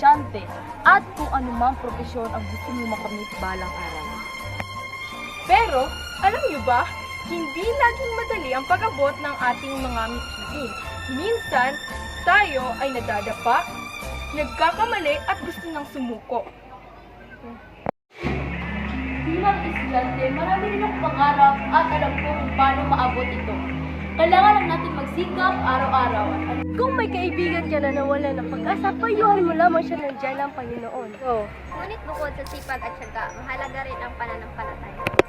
negosyante, at kung anumang propesyon ang gusto mo makamit balang araw. Pero, alam niyo ba, hindi laging madali ang pag-abot ng ating mga mithiin. Minsan, tayo ay nadadapa, nagkakamali at gusto nang sumuko. Bilang estudyante, marami rin akong pangarap at alam ko kung paano maabot ito. Kailangan lang natin magsikap araw-araw. Kung may kaibigan ka na nawala ng pag-asa, payuhan mo lamang siya ng dyan ng Panginoon. Ngunit bukod sa sipag at syaga, mahalaga rin ang pananampalataya.